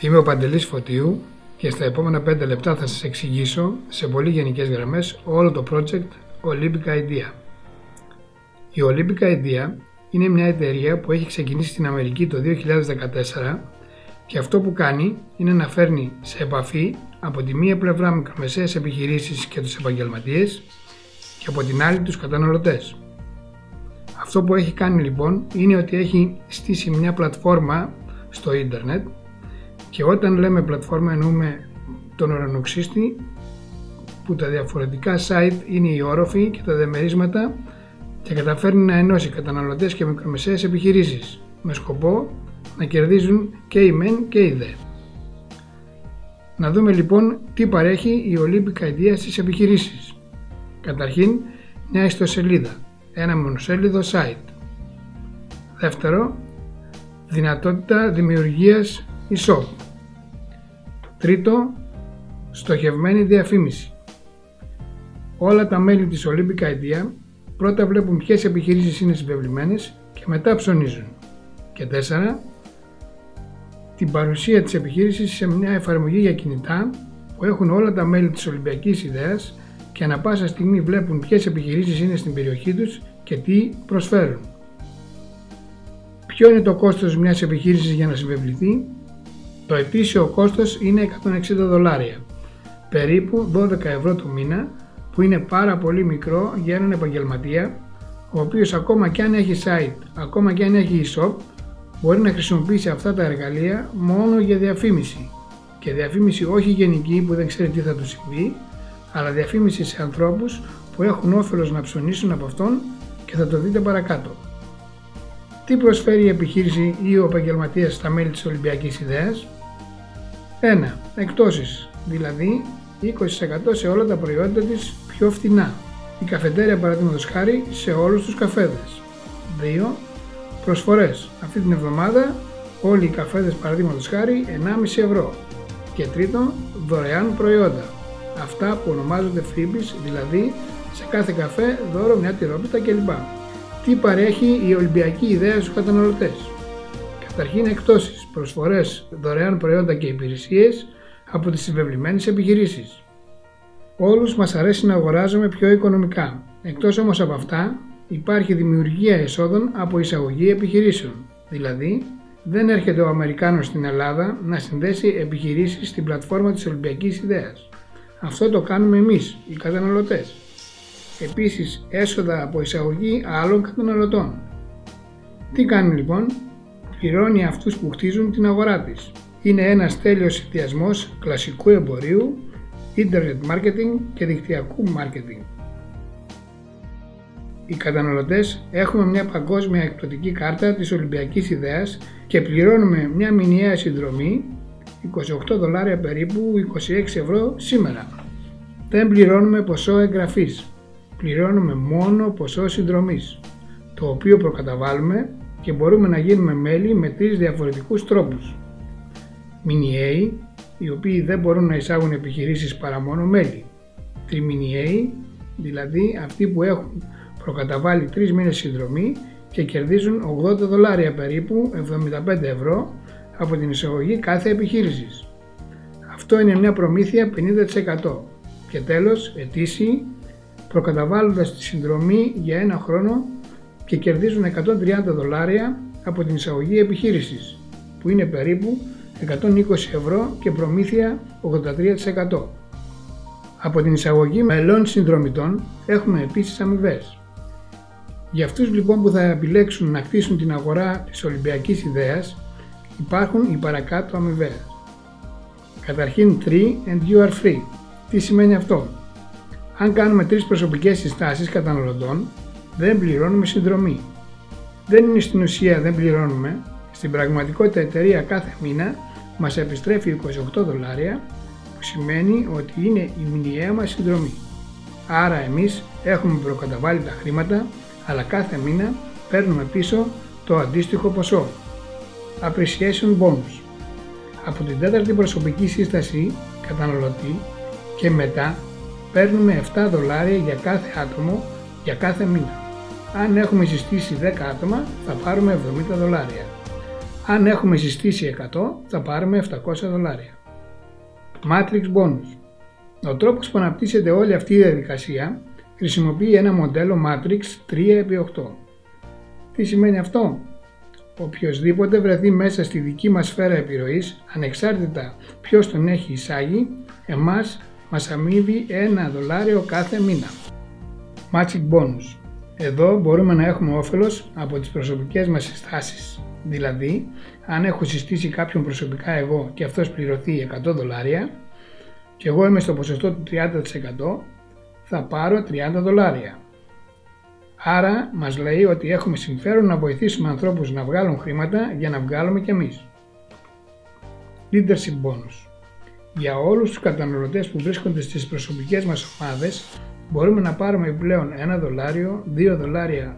Είμαι ο Παντελής Φωτίου και στα επόμενα 5 λεπτά θα σας εξηγήσω σε πολύ γενικές γραμμές όλο το project Olympic Idea. Η Olympic Idea είναι μια εταιρεία που έχει ξεκινήσει στην Αμερική το 2014 και αυτό που κάνει είναι να φέρνει σε επαφή από τη μία πλευρά μικρομεσαίες επιχειρήσεις και τους επαγγελματίες και από την άλλη τους καταναλωτές. Αυτό που έχει κάνει λοιπόν είναι ότι έχει στήσει μια πλατφόρμα στο ίντερνετ και όταν λέμε πλατφόρμα εννοούμε τον ουρανοξύστη που τα διαφορετικά site είναι οι όροφοι και τα διαμερίσματα και καταφέρνει να ενώσει καταναλωτές και μικρομεσαίες επιχειρήσεις με σκοπό να κερδίζουν και οι μεν και οι δε. Να δούμε λοιπόν τι παρέχει η Olympic Idea στις επιχειρήσεις. Καταρχήν, μια ιστοσελίδα, ένα μονοσέλιδο site. Δεύτερο, δυνατότητα δημιουργίας e-shop. Τρίτο, στοχευμένη διαφήμιση. Όλα τα μέλη της Olympic Idea πρώτα βλέπουν ποιες επιχειρήσεις είναι συμπευλημένες και μετά ψωνίζουν. Και 4, την παρουσία της επιχείρησης σε μια εφαρμογή για κινητά που έχουν όλα τα μέλη της Ολυμπιακής Ιδέας και ανά πάσα στιγμή βλέπουν ποιες επιχειρήσεις είναι στην περιοχή τους και τι προσφέρουν. Ποιο είναι το κόστος μιας επιχείρησης για να συμπευληθεί? Το ετήσιο κόστος είναι $160, περίπου 12 ευρώ το μήνα, που είναι πάρα πολύ μικρό για έναν επαγγελματία, ο οποίος ακόμα και αν έχει site, ακόμα και αν έχει e-shop, μπορεί να χρησιμοποιήσει αυτά τα εργαλεία μόνο για διαφήμιση. Και διαφήμιση όχι γενική που δεν ξέρει τι θα του συμβεί, αλλά διαφήμιση σε ανθρώπους που έχουν όφελος να ψωνίσουν από αυτόν και θα το δείτε παρακάτω. Τι προσφέρει η επιχείρηση ή ο επαγγελματίας στα μέλη της Ολυμπιακής Ιδέας? 1. Εκπτώσεις, δηλαδή 20% σε όλα τα προϊόντα της πιο φθηνά. Η καφετέρια παραδείγματος χάρη σε όλους τους καφέδες. 2. Προσφορές. Αυτή την εβδομάδα όλοι οι καφέδες παραδείγματος χάρη 1,5 ευρώ. Και τρίτον, δωρεάν προϊόντα. Αυτά που ονομάζονται freebies, δηλαδή σε κάθε καφέ δώρο μια τυρόπιτα κλπ. Τι παρέχει η Ολυμπιακή Ιδέα στους καταναλωτές? Καταρχήν, εκπτώσεις, προσφορές, δωρεάν προϊόντα και υπηρεσίες από τις συμπευλημένες επιχειρήσεις. Όλους μας αρέσει να αγοράζουμε πιο οικονομικά. Εκτός όμως από αυτά, υπάρχει δημιουργία εσόδων από εισαγωγή επιχειρήσεων. Δηλαδή, δεν έρχεται ο Αμερικάνος στην Ελλάδα να συνδέσει επιχειρήσεις στην πλατφόρμα της Ολυμπιακής Ιδέας. Αυτό το κάνουμε εμείς, οι καταναλωτές. Επίσης, έσοδα από εισαγωγή άλλων καταναλωτών. Τι κάνει λοιπόν? Πληρώνει αυτούς που χτίζουν την αγορά της. Είναι ένας τέλειος συνδυασμός κλασικού εμπορίου, internet marketing και δικτυακού marketing. Οι καταναλωτές έχουμε μια παγκόσμια εκπτωτική κάρτα της Ολυμπιακής Ιδέας και πληρώνουμε μια μηνιαία συνδρομή, $28 περίπου, 26 ευρώ σήμερα. Δεν πληρώνουμε ποσό εγγραφής, πληρώνουμε μόνο ποσό συνδρομής, το οποίο προκαταβάλουμε και μπορούμε να γίνουμε μέλη με 3 διαφορετικούς τρόπους. Μηνιαίοι, οι οποίοι δεν μπορούν να εισάγουν επιχειρήσεις παρά μόνο μέλη. Τριμηνιαίοι, δηλαδή αυτοί που έχουν προκαταβάλει 3 μήνες συνδρομή και κερδίζουν $80 περίπου, 75 ευρώ από την εισαγωγή κάθε επιχείρησης. Αυτό είναι μια προμήθεια 50%. Και τέλος, ετήσιοι, προκαταβάλλοντας τη συνδρομή για 1 χρόνο και κερδίζουν $130 από την εισαγωγή επιχείρησης, που είναι περίπου 120 ευρώ και προμήθεια 83%. Από την εισαγωγή μελών συνδρομητών έχουμε επίσης αμοιβές. Για αυτούς λοιπόν που θα επιλέξουν να χτίσουν την αγορά της Ολυμπιακής Ιδέας υπάρχουν οι παρακάτω αμοιβές. Καταρχήν 3 and you are free. Τι σημαίνει αυτό? Αν κάνουμε 3 προσωπικές συστάσεις καταναλωτών, δεν πληρώνουμε συνδρομή. Δεν είναι στην ουσία δεν πληρώνουμε, στην πραγματικότητα η εταιρεία κάθε μήνα μας επιστρέφει $28, που σημαίνει ότι είναι η μηνιαία μας συνδρομή. Άρα εμείς έχουμε προκαταβάλει τα χρήματα, αλλά κάθε μήνα παίρνουμε πίσω το αντίστοιχο ποσό. Appreciation bonus. Από την 4η προσωπική σύσταση καταναλωτή και μετά παίρνουμε $7 για κάθε άτομο για κάθε μήνα. Αν έχουμε συστήσει 10 άτομα θα πάρουμε $70. Αν έχουμε συστήσει 100 θα πάρουμε $700. Matrix Bonus. Ο τρόπος που αναπτύσσεται όλη αυτή η διαδικασία χρησιμοποιεί ένα μοντέλο Matrix 3x8. Τι σημαίνει αυτό? Οποιοσδήποτε βρεθεί μέσα στη δική μας σφαίρα επιρροής, ανεξάρτητα ποιος τον έχει εισάγει, εμάς μας αμείβει $1 κάθε μήνα. Magic Bonus. Εδώ μπορούμε να έχουμε όφελος από τις προσωπικές μας συστάσεις. Δηλαδή, αν έχω συστήσει κάποιον προσωπικά εγώ και αυτός πληρωθεί $100 και εγώ είμαι στο ποσοστό του 30%, θα πάρω $30. Άρα μας λέει ότι έχουμε συμφέρον να βοηθήσουμε ανθρώπους να βγάλουν χρήματα για να βγάλουμε κι εμείς. Leadership Bonus. Για όλους τους καταναλωτές που βρίσκονται στις προσωπικές μας ομάδες μπορούμε να πάρουμε επιπλέον $1, $2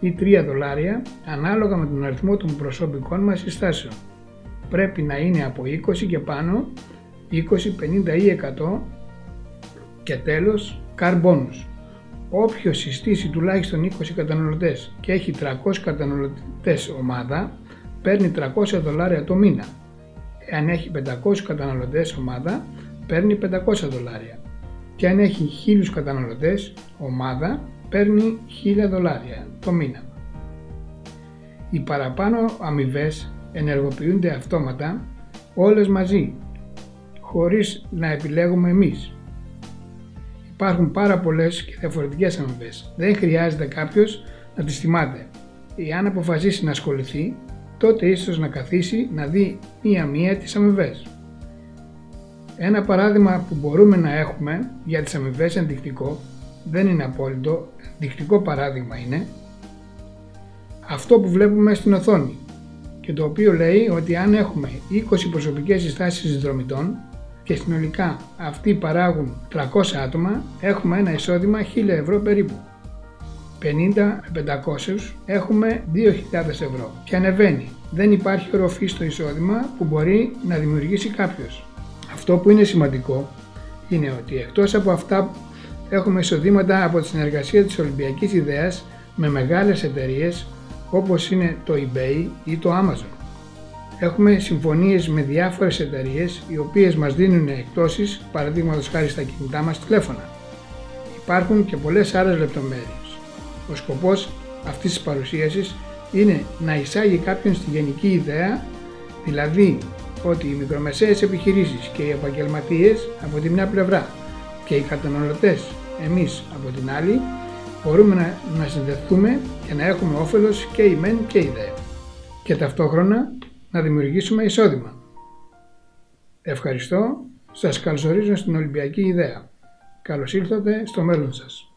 ή $3 ανάλογα με τον αριθμό των προσωπικών μας συστάσεων. Πρέπει να είναι από 20 και πάνω, 20, 50 ή 100 και τέλος Car Bonus. Όποιος συστήσει τουλάχιστον 20 καταναλωτές και έχει 300 καταναλωτές ομάδα παίρνει $300 το μήνα. Εάν έχει 500 καταναλωτές ομάδα παίρνει $500 και αν έχει 1000 καταναλωτές ομάδα παίρνει $1000 το μήνα. Οι παραπάνω αμοιβές ενεργοποιούνται αυτόματα όλες μαζί χωρίς να επιλέγουμε εμείς. Υπάρχουν πάρα πολλές και διαφορετικές αμοιβές. Δεν χρειάζεται κάποιος να τις θυμάται. Εάν αποφασίσει να ασχοληθεί, τότε ίσως να καθίσει να δει μία-μία τις αμοιβές. Ένα παράδειγμα που μπορούμε να έχουμε για τις αμοιβές ενδεικτικό, δεν είναι απόλυτο, ενδεικτικό παράδειγμα είναι αυτό που βλέπουμε στην οθόνη και το οποίο λέει ότι αν έχουμε 20 προσωπικές συστάσεις συνδρομητών και συνολικά αυτοί παράγουν 300 άτομα, έχουμε ένα εισόδημα €1.000 περίπου. 50 με 500 έχουμε 2.000 ευρώ και ανεβαίνει. Δεν υπάρχει οροφή στο εισόδημα που μπορεί να δημιουργήσει κάποιος. Αυτό που είναι σημαντικό είναι ότι εκτός από αυτά έχουμε εισοδήματα από τη συνεργασία της Ολυμπιακής Ιδέας με μεγάλες εταιρείες όπως είναι το eBay ή το Amazon. Έχουμε συμφωνίες με διάφορες εταιρείες οι οποίες μας δίνουν εκπτώσεις, παραδείγματος χάρη στα κινητά μας τηλέφωνα. Υπάρχουν και πολλές άλλες λεπτομέρειες. Ο σκοπός αυτής της παρουσίασης είναι να εισάγει κάποιον στη γενική ιδέα, δηλαδή ότι οι μικρομεσαίες επιχειρήσεις και οι επαγγελματίες από τη μια πλευρά και οι καταναλωτές εμείς από την άλλη μπορούμε να συνδεθούμε και να έχουμε όφελος και η μεν και η δε και ταυτόχρονα να δημιουργήσουμε εισόδημα. Ευχαριστώ, σας καλωσορίζω στην Ολυμπιακή Ιδέα. Καλώς ήρθατε στο μέλλον σας.